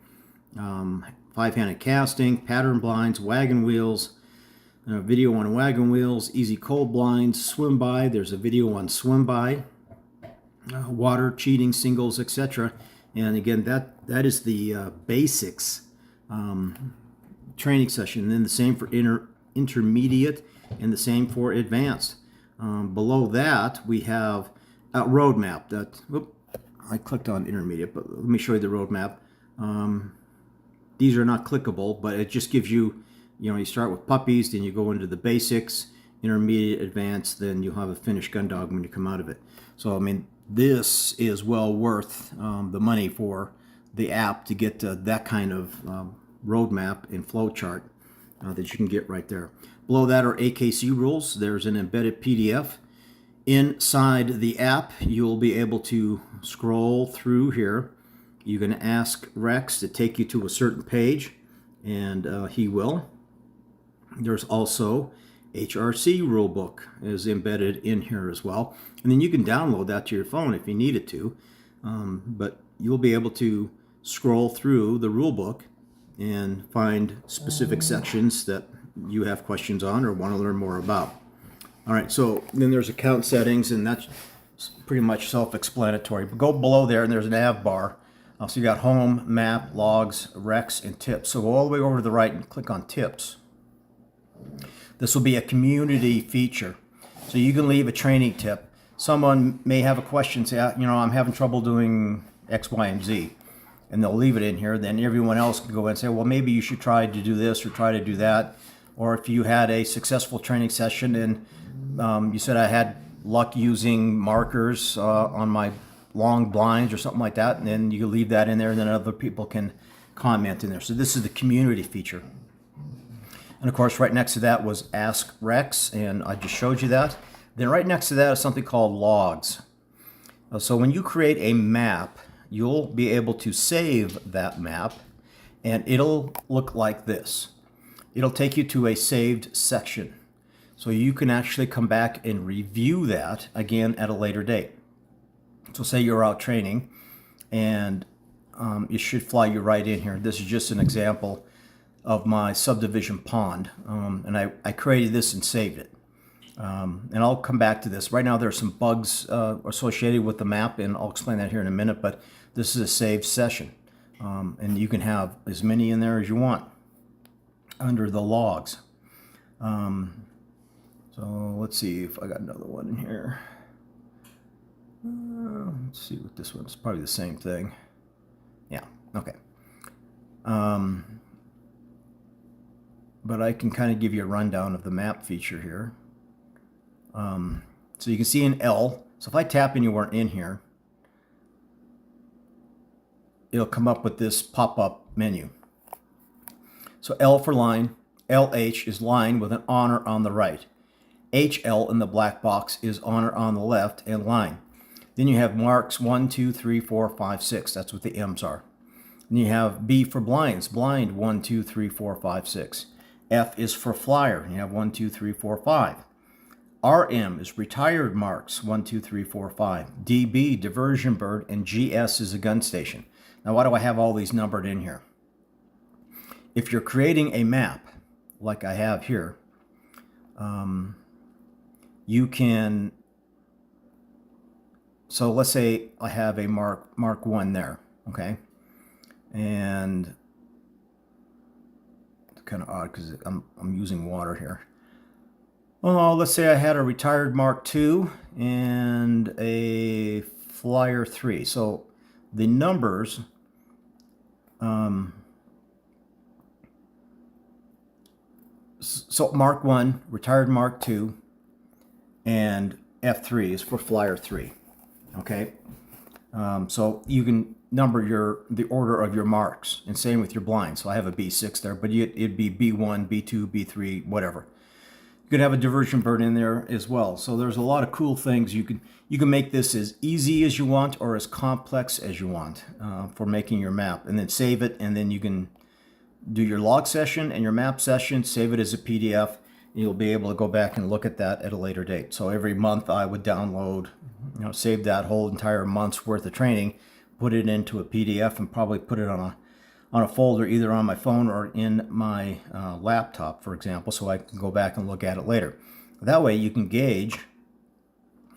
5-handed casting, pattern blinds, wagon wheels, video on wagon wheels, easy cold blinds, swim by. There's a video on swim by, water, cheating, singles, etc. And again, that is the basics training session. And then the same for intermediate, and the same for advanced. Below that, we have a roadmap. I clicked on intermediate, but let me show you the roadmap. These are not clickable, but it just gives you, you start with puppies, then you go into the basics, intermediate, advanced, then you'll have a finished gun dog when you come out of it. So, I mean, this is well worth the money for the app to get that kind of roadmap and flow chart that you can get right there. Below that are AKC rules. There's an embedded PDF. Inside the app, you'll be able to scroll through here. You can ask Rex to take you to a certain page, and he will. There's also HRC rulebook is embedded in here as well. And then you can download that to your phone if you needed to. But you'll be able to scroll through the rulebook and find specific sections that you have questions on or want to learn more about. All right, so then there's account settings, and that's pretty much self-explanatory. But go below there, and there's a nav bar. So you got home, map, logs, Rex, and tips. So go all the way over to the right and click on tips. This will be a community feature. So you can leave a training tip. Someone may have a question, say, I'm having trouble doing X, Y, and Z. And they'll leave it in here. Then everyone else can go and say, well, maybe you should try to do this or try to do that. Or if you had a successful training session and you said I had luck using markers on my long blinds or something like that, and then you can leave that in there, and then other people can comment in there. So this is the community feature. And of course, right next to that was Ask Rex, and I just showed you that. Then right next to that is something called logs. So when you create a map, you'll be able to save that map, and it'll look like this. It'll take you to a saved section. So you can actually come back and review that again at a later date. So say you're out training, and it should fly you right in here. This is just an example of my subdivision pond, and I created this and saved it. And I'll come back to this. Right now there are some bugs associated with the map, and I'll explain that here in a minute, but this is a saved session. And you can have as many in there as you want under the logs. So let's see if I got another one in here. Let's see what this one's, probably the same thing. Yeah, okay. But I can kind of give you a rundown of the map feature here. So you can see an L. So if I tap anywhere in here, it'll come up with this pop-up menu. So L for line, LH is line with an honor on the right. HL in the black box is honor on the left and line. Then you have marks 1, 2, 3, 4, 5, 6. That's what the M's are. Then you have B for blinds, blind 1, 2, 3, 4, 5, 6. F is for flyer. You have 1, 2, 3, 4, 5. RM is retired marks 1, 2, 3, 4, 5. DB, diversion bird, and GS is a gun station. Now, why do I have all these numbered in here? If you're creating a map, like I have here, you can, so let's say I have a mark 1 there, okay? And it's kind of odd because I'm using water here. Oh, let's say I had a retired Mark 2 and a Flyer 3. So the numbers, so Mark 1, retired Mark 2, and F3 is for Flyer 3. Okay, so you can number the order of your marks, and same with your blinds. So I have a B6 there, but it'd be B1, B2, B3, whatever. You could have a diversion bird in there as well. So there's a lot of cool things. You can make this as easy as you want or as complex as you want for making your map, and then save it, and then you can do your log session and your map session, save it as a PDF, and you'll be able to go back and look at that at a later date. So every month I would download, save that whole entire month's worth of training, put it into a PDF, and probably put it on a folder either on my phone or in my laptop, for example, so I can go back and look at it later. That way you can gauge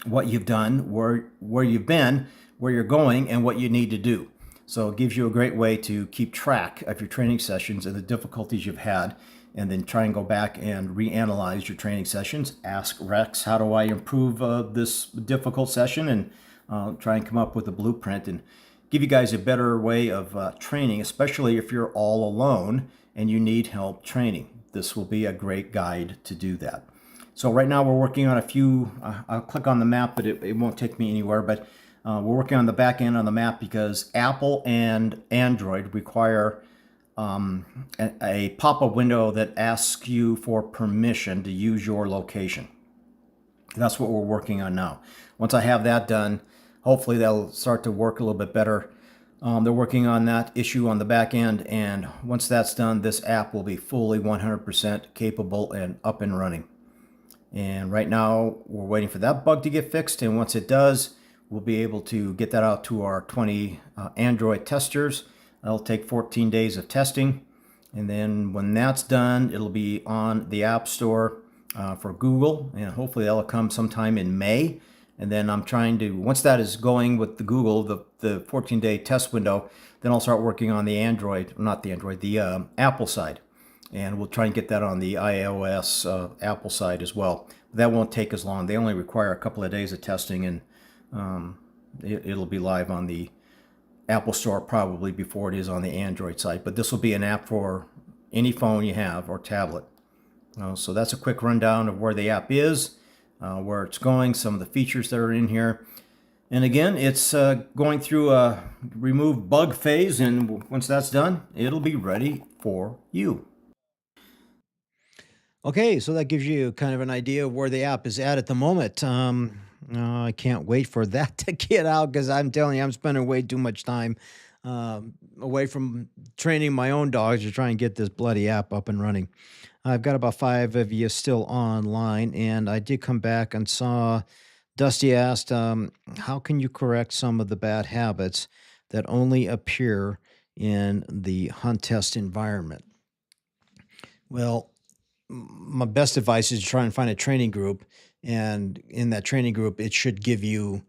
what you've done, where you've been, where you're going, and what you need to do. So it gives you a great way to keep track of your training sessions and the difficulties you've had, and then try and go back and reanalyze your training sessions. Ask Rex, how do I improve this difficult session, and try and come up with a blueprint and give you guys a better way of training, especially if you're all alone and you need help training. This will be a great guide to do that. So right now we're working on a few, I'll click on the map, but it won't take me anywhere, but we're working on the back end on the map because Apple and Android require a pop-up window that asks you for permission to use your location. That's what we're working on now. Once I have that done, hopefully that'll start to work a little bit better. They're working on that issue on the back end, and once that's done, this app will be fully 100% capable and up and running. And right now we're waiting for that bug to get fixed, and once it does, we'll be able to get that out to our 20 Android testers. It'll take 14 days of testing, and then when that's done, it'll be on the App Store for Google, and hopefully that'll come sometime in May. And then I'm trying to, once that is going with the Google, the 14-day test window, then I'll start working on the Android, not the Android, the Apple side. And we'll try and get that on the iOS Apple side as well. That won't take as long. They only require a couple of days of testing, and it'll be live on the Apple Store probably before it is on the Android side. But this will be an app for any phone you have or tablet. So that's a quick rundown of where the app is, where it's going, some of the features that are in here. And again, it's going through a remove bug phase, and once that's done, it'll be ready for you. Okay, so that gives you kind of an idea of where the app is at the moment. I can't wait for that to get out because I'm telling you, I'm spending way too much time away from training my own dogs to try and get this bloody app up and running. I've got about 5 of you still online, and I did come back and saw Dusty asked, how can you correct some of the bad habits that only appear in the hunt test environment? Well, my best advice is to try and find a training group, and in that training group, it should give you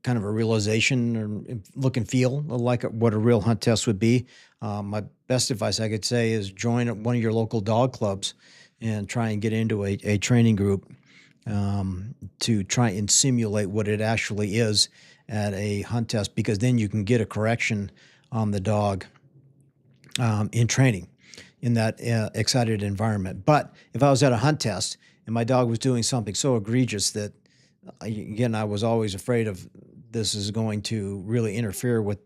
kind of a realization or look and feel like what a real hunt test would be. My best advice I could say is join one of your local dog clubs and try and get into a training group to try and simulate what it actually is at a hunt test, because then you can get a correction on the dog in training in that excited environment. But if I was at a hunt test and my dog was doing something so egregious that, again, I was always afraid of this is going to really interfere with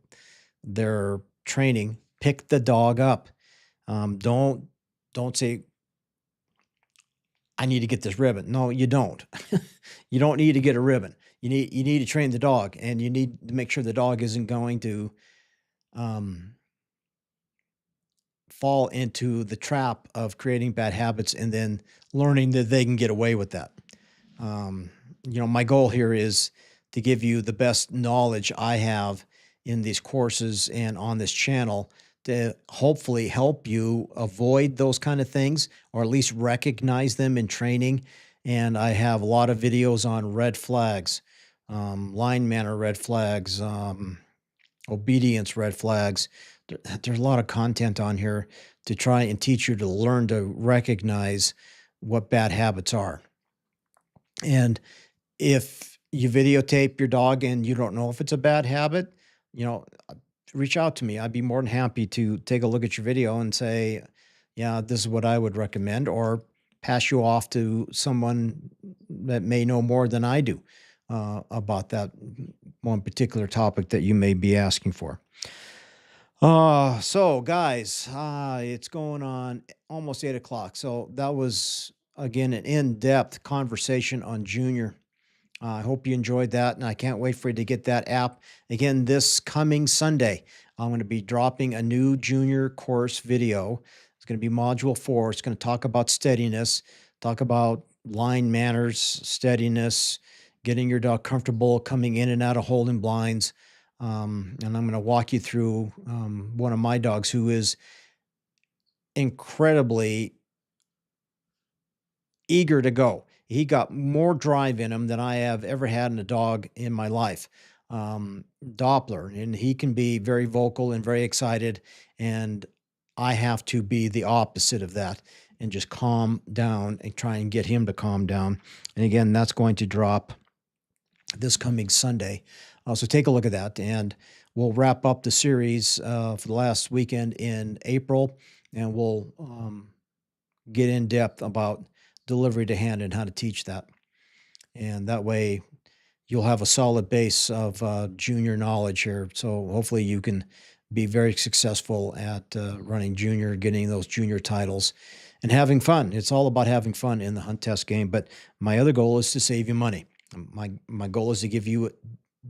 their training, pick the dog up. Don't say, I need to get this ribbon. No, you don't. You don't need to get a ribbon. You need to train the dog, and you need to make sure the dog isn't going to fall into the trap of creating bad habits and then learning that they can get away with that. My goal here is to give you the best knowledge I have in these courses and on this channel to hopefully help you avoid those kind of things, or at least recognize them in training. And I have a lot of videos on red flags, line manner red flags, obedience red flags. There's a lot of content on here to try and teach you to learn to recognize what bad habits are. And if you videotape your dog and you don't know if it's a bad habit, reach out to me. I'd be more than happy to take a look at your video and say, yeah, this is what I would recommend, or pass you off to someone that may know more than I do about that one particular topic that you may be asking for. So guys, it's going on almost 8 o'clock. So that was, again, an in-depth conversation on Junior. I hope you enjoyed that, and I can't wait for you to get that app. Again, this coming Sunday, I'm going to be dropping a new Junior course video. It's going to be Module 4. It's going to talk about steadiness, talk about line manners, steadiness, getting your dog comfortable coming in and out of holding blinds. And I'm going to walk you through one of my dogs who is incredibly eager to go. He got more drive in him than I have ever had in a dog in my life. Doppler, and he can be very vocal and very excited. And I have to be the opposite of that and just calm down and try and get him to calm down. And again, that's going to drop this coming Sunday. So take a look at that, and we'll wrap up the series for the last weekend in April, and we'll get in depth about delivery to hand and how to teach that. And that way, you'll have a solid base of junior knowledge here. So hopefully, you can be very successful at running junior, getting those junior titles, and having fun. It's all about having fun in the hunt test game. But my other goal is to save you money. My goal is to give you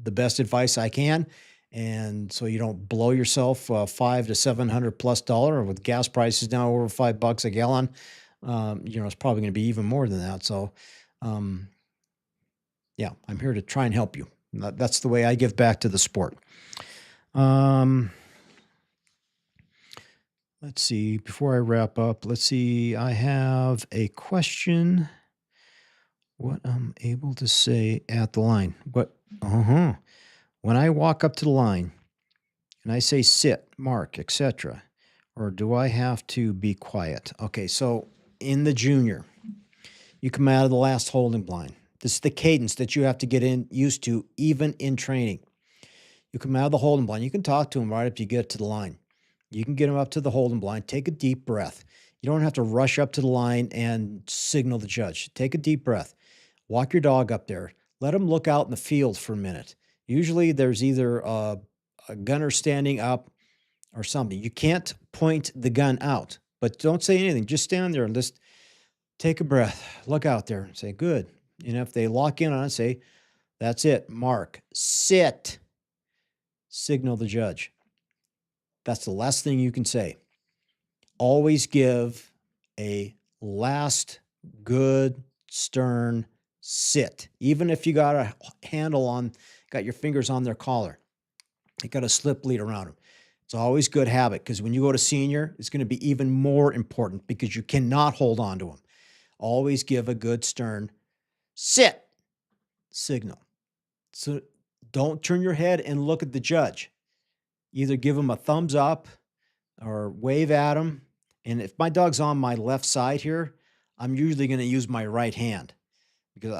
the best advice I can, and so you don't blow yourself $500 to $700+ with gas prices now over $5 a gallon. It's probably going to be even more than that. So, yeah, I'm here to try and help you. That's the way I give back to the sport. Let's see. Before I wrap up, let's see. I have a question. What I'm able to say at the line. When I walk up to the line and I say sit, mark, etc., or do I have to be quiet? Okay, so in the junior, you come out of the last holding blind. This is the cadence that you have to get used to, even in training. You come out of the holding blind. You can talk to him right up to you get to the line. You can get him up to the holding blind. Take a deep breath. You don't have to rush up to the line and signal the judge. Take a deep breath. Walk your dog up there. Let him look out in the field for a minute. Usually there's either a gunner standing up or something. You can't point the gun out, but don't say anything. Just stand there and just take a breath. Look out there and say, good. And if they lock in on it, say, that's it. Mark. Sit. Signal the judge. That's the last thing you can say. Always give a last good, stern sit. Even if you got a handle on, got your fingers on their collar, you got a slip lead around them. It's always good habit, because when you go to senior, it's going to be even more important because you cannot hold on to them. Always give a good, stern sit signal. So don't turn your head and look at the judge. Either give him a thumbs up or wave at him. And if my dog's on my left side here, I'm usually going to use my right hand, because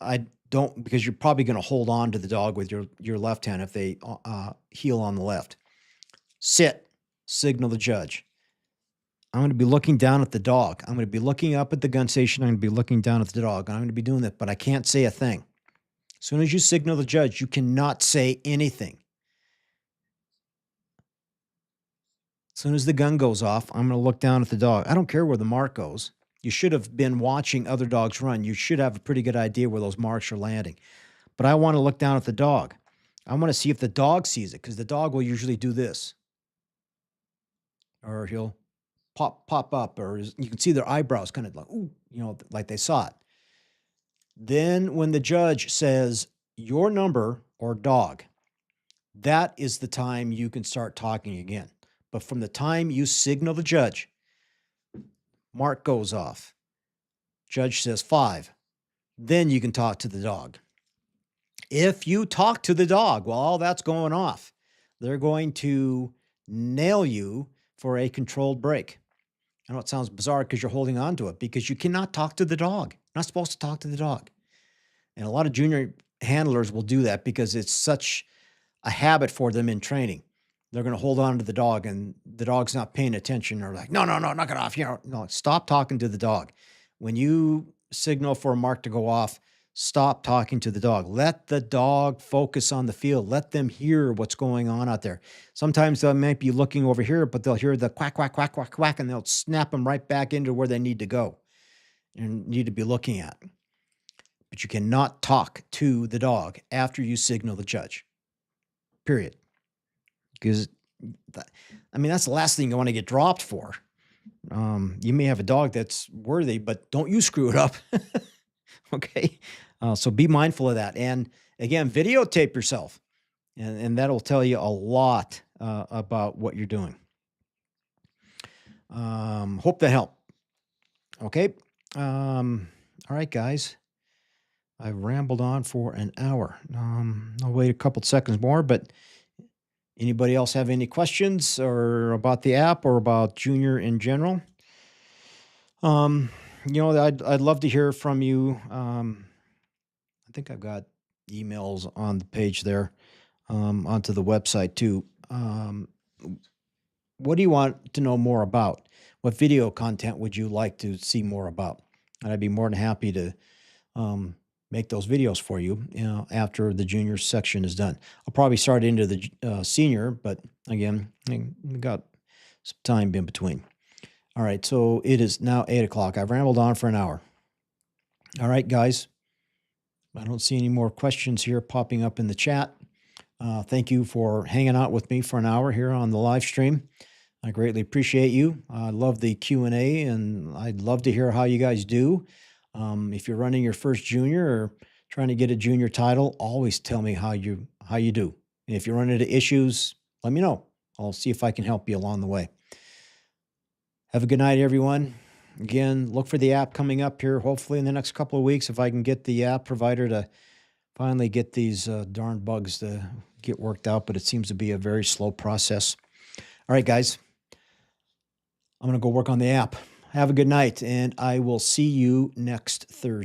I don't, because you're probably going to hold on to the dog with your left hand if they heel on the left. Sit, signal the judge. I'm going to be looking down at the dog. I'm going to be looking up at the gun station. I'm going to be looking down at the dog. And I'm going to be doing that, but I can't say a thing. As soon as you signal the judge, you cannot say anything. As soon as the gun goes off, I'm going to look down at the dog. I don't care where the mark goes. You should have been watching other dogs run. You should have a pretty good idea where those marks are landing. But I want to look down at the dog. I want to see if the dog sees it, because the dog will usually do this. Or he'll pop up, or you can see their eyebrows kind of like, ooh, like they saw it. Then when the judge says your number or dog, that is the time you can start talking again. But from the time you signal the judge, mark goes off, judge says 5, then you can talk to the dog. If you talk to the dog while all that's going off, they're going to nail you for a controlled break. I know it sounds bizarre because you're holding on to it, because you cannot talk to the dog. You're not supposed to talk to the dog. And a lot of junior handlers will do that because it's such a habit for them in training. They're going to hold on to the dog, and the dog's not paying attention. They're like, no, knock it off. No, stop talking to the dog. When you signal for a mark to go off, stop talking to the dog. Let the dog focus on the field. Let them hear what's going on out there. Sometimes they might be looking over here, but they'll hear the quack, quack, quack, quack, quack, and they'll snap them right back into where they need to go and need to be looking at. But you cannot talk to the dog after you signal the judge, period. Because, that's the last thing you want to get dropped for. You may have a dog that's worthy, but don't you screw it up. Okay? So be mindful of that. And again, videotape yourself, and that'll tell you a lot about what you're doing. Hope that helped. Okay? All right, guys. I've rambled on for an hour. I'll wait a couple seconds more, but Anybody else have any questions or about the app or about Junior in general? I'd love to hear from you. I think I've got emails on the page there, onto the website too. What do you want to know more about? What video content would you like to see more about? And I'd be more than happy to um, make those videos for you, after the junior section is done. I'll probably start into the senior, but again, we got some time in between. All right, so it is now 8 o'clock. I've rambled on for an hour. All right, guys. I don't see any more questions here popping up in the chat. Thank you for hanging out with me for an hour here on the live stream. I greatly appreciate you. I love the Q&A, and I'd love to hear how you guys do. If you're running your first junior or trying to get a junior title, always tell me how you do. And if you run into issues, let me know. I'll see if I can help you along the way. Have a good night, everyone. Again, look for the app coming up here, hopefully in the next couple of weeks, if I can get the app provider to finally get these darn bugs to get worked out, but it seems to be a very slow process. All right, guys, I'm going to go work on the app. Have a good night, and I will see you next Thursday.